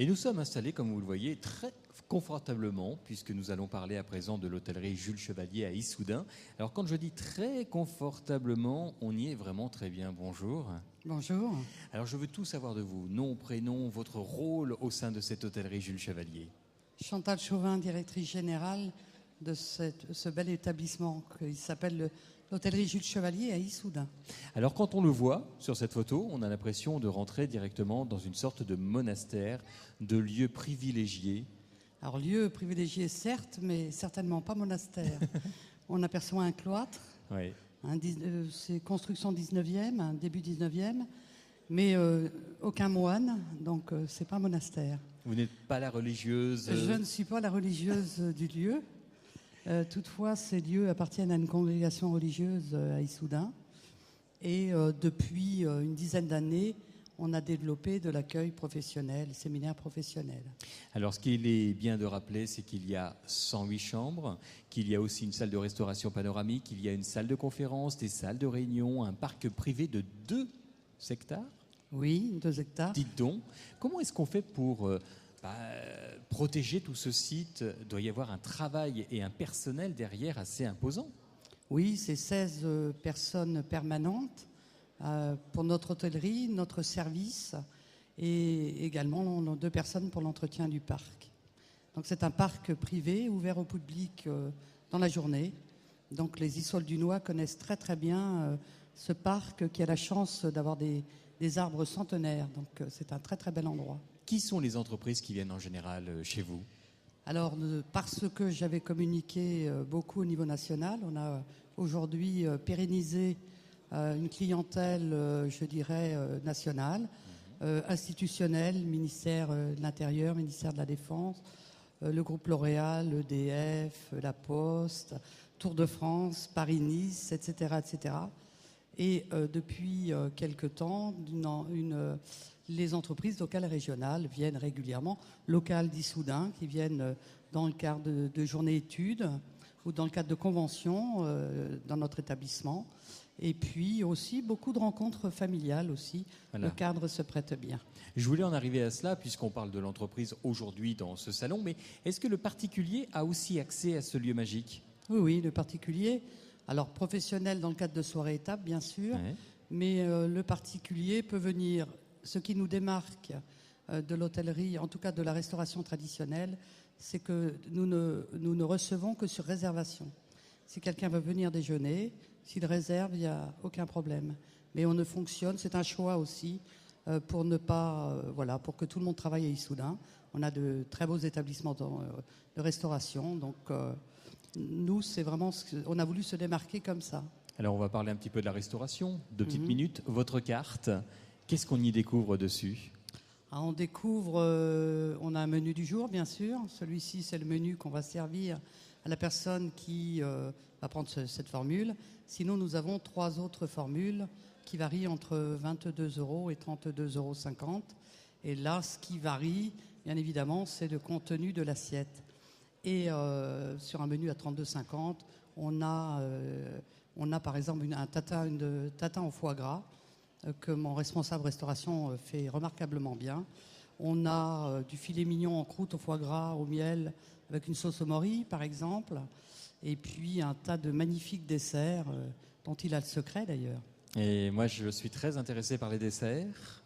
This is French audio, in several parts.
Et nous sommes installés, comme vous le voyez, très confortablement, puisque nous allons parler à présent de l'hôtellerie Jules Chevalier à Issoudun. Alors quand je dis très confortablement, on y est vraiment très bien. Bonjour. Bonjour. Alors je veux tout savoir de vous, nom, prénom, votre rôle au sein de cette hôtellerie Jules Chevalier. Chantal Chauvin, directrice générale de ce bel établissement qui s'appelle l'hôtellerie Jules Chevalier à Issoudun. Alors quand on le voit sur cette photo, on a l'impression de rentrer directement dans une sorte de monastère, de lieu privilégié. Alors lieu privilégié certes, mais certainement pas monastère. On aperçoit un cloître, Oui. c'est construction 19e, un début 19e, mais aucun moine, donc c'est pas monastère. Vous n'êtes pas la religieuse Je ne suis pas la religieuse du lieu. Toutefois, ces lieux appartiennent à une congrégation religieuse à Issoudun. Et depuis une dizaine d'années, on a développé de l'accueil professionnel, séminaire professionnel. Alors, ce qu'il est bien de rappeler, c'est qu'il y a 108 chambres, qu'il y a aussi une salle de restauration panoramique, qu'il y a une salle de conférence, des salles de réunion, un parc privé de 2 hectares. Oui, 2 hectares. Dites donc, comment est-ce qu'on fait pour protéger tout ce site? Il doit y avoir un travail et un personnel derrière assez imposant. Oui, c'est 16 personnes permanentes pour notre hôtellerie, notre service, et également 2 personnes pour l'entretien du parc. Donc c'est un parc privé ouvert au public dans la journée. Donc les Issouldunois connaissent très très bien ce parc qui a la chance d'avoir des arbres centenaires. Donc c'est un très très bel endroit. Qui sont les entreprises qui viennent en général chez vous? Alors, parce que j'avais communiqué beaucoup au niveau national, on a aujourd'hui pérennisé une clientèle, je dirais, nationale, institutionnelle, ministère de l'Intérieur, ministère de la Défense, le groupe L'Oréal, EDF, La Poste, Tour de France, Paris-Nice, etc., etc. Et depuis quelque temps, les entreprises locales et régionales viennent régulièrement, locales d'Issoudun, qui viennent dans le cadre de journées études ou dans le cadre de conventions dans notre établissement. Et puis aussi beaucoup de rencontres familiales aussi. Voilà. Le cadre se prête bien. Je voulais en arriver à cela puisqu'on parle de l'entreprise aujourd'hui dans ce salon, mais est-ce que le particulier a aussi accès à ce lieu magique? Oui, oui, le particulier. Alors professionnel dans le cadre de soirées étapes, bien sûr, ouais. Mais le particulier peut venir. Ce qui nous démarque de l'hôtellerie, en tout cas de la restauration traditionnelle, c'est que nous ne recevons que sur réservation. Si quelqu'un veut venir déjeuner, s'il réserve, il n'y a aucun problème. Mais on ne fonctionne, c'est un choix aussi, pour ne pas, pour que tout le monde travaille à Issoudun. On a de très beaux établissements de restauration, donc nous, c'est vraiment, on a voulu se démarquer comme ça. Alors on va parler un petit peu de la restauration, 2 petites minutes. Votre carte, qu'est-ce qu'on y découvre dessus? On découvre, on a un menu du jour, bien sûr. Celui-ci, c'est le menu qu'on va servir à la personne qui va prendre cette formule. Sinon, nous avons 3 autres formules qui varient entre 22 € et 32,50 €. Et là, ce qui varie, bien évidemment, c'est le contenu de l'assiette. Et sur un menu à 32,50 €, on a par exemple un tatin au foie gras que mon responsable restauration fait remarquablement bien. On a du filet mignon en croûte au foie gras, au miel, avec une sauce au mori, par exemple. Et puis un tas de magnifiques desserts dont il a le secret, d'ailleurs. Et moi, je suis très intéressé par les desserts.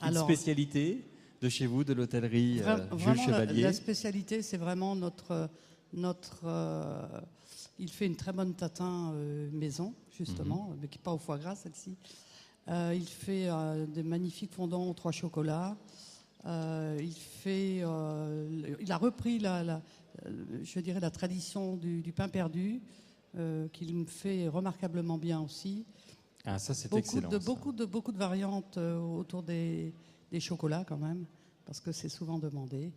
Une spécialité de chez vous, de l'hôtellerie Jules Chevalier? La spécialité, c'est vraiment notre il fait une très bonne tatin maison, justement, mais qui pas au foie gras, celle-ci. Il fait des magnifiques fondants aux 3 chocolats. Il a repris je dirais la tradition du pain perdu, qu'il me fait remarquablement bien aussi. Ah, ça c'est excellent. Beaucoup de variantes autour des chocolats quand même, parce que c'est souvent demandé.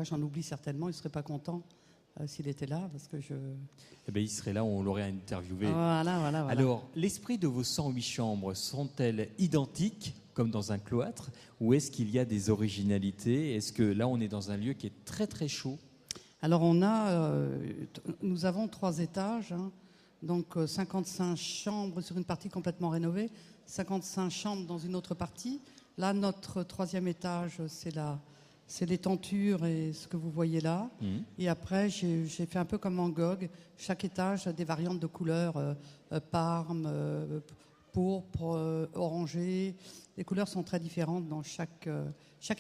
J'en oublie certainement, il ne serait pas content s'il était là, parce que Eh bien, il serait là, on l'aurait interviewé. Voilà. Alors, l'esprit de vos 108 chambres sont-elles identiques, comme dans un cloître, ou est-ce qu'il y a des originalités? Est-ce que là, on est dans un lieu qui est très très chaud? Alors, nous avons 3 étages, donc 55 chambres sur une partie complètement rénovée, 55 chambres dans une autre partie. Là, notre 3e étage, c'est c'est les tentures et ce que vous voyez là. Et après, j'ai fait un peu comme Van Gogh. Chaque étage a des variantes de couleurs, parme, pourpre, orangé. Les couleurs sont très différentes dans chaque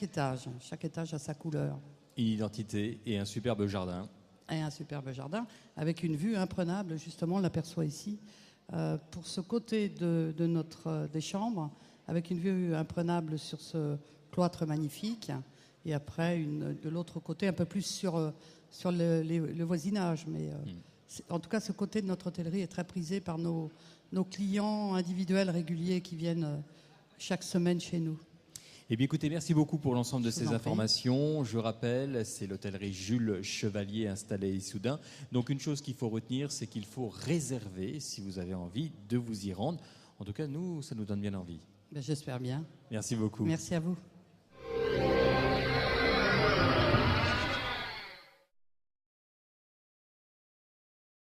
étage. Chaque étage a sa couleur. Une identité et un superbe jardin. Et un superbe jardin avec une vue imprenable. Justement, on l'aperçoit ici. Pour ce côté des chambres, avec une vue imprenable sur ce cloître magnifique. Et après, de l'autre côté, un peu plus sur le voisinage. Mais en tout cas, ce côté de notre hôtellerie est très prisé par nos clients individuels réguliers qui viennent chaque semaine chez nous. Eh bien, écoutez, merci beaucoup pour l'ensemble de ces informations. Je rappelle, c'est l'hôtellerie Jules Chevalier installée à Issoudun. Donc, une chose qu'il faut retenir, c'est qu'il faut réserver si vous avez envie de vous y rendre. En tout cas, ça nous donne bien envie. J'espère bien. Merci beaucoup. Merci à vous.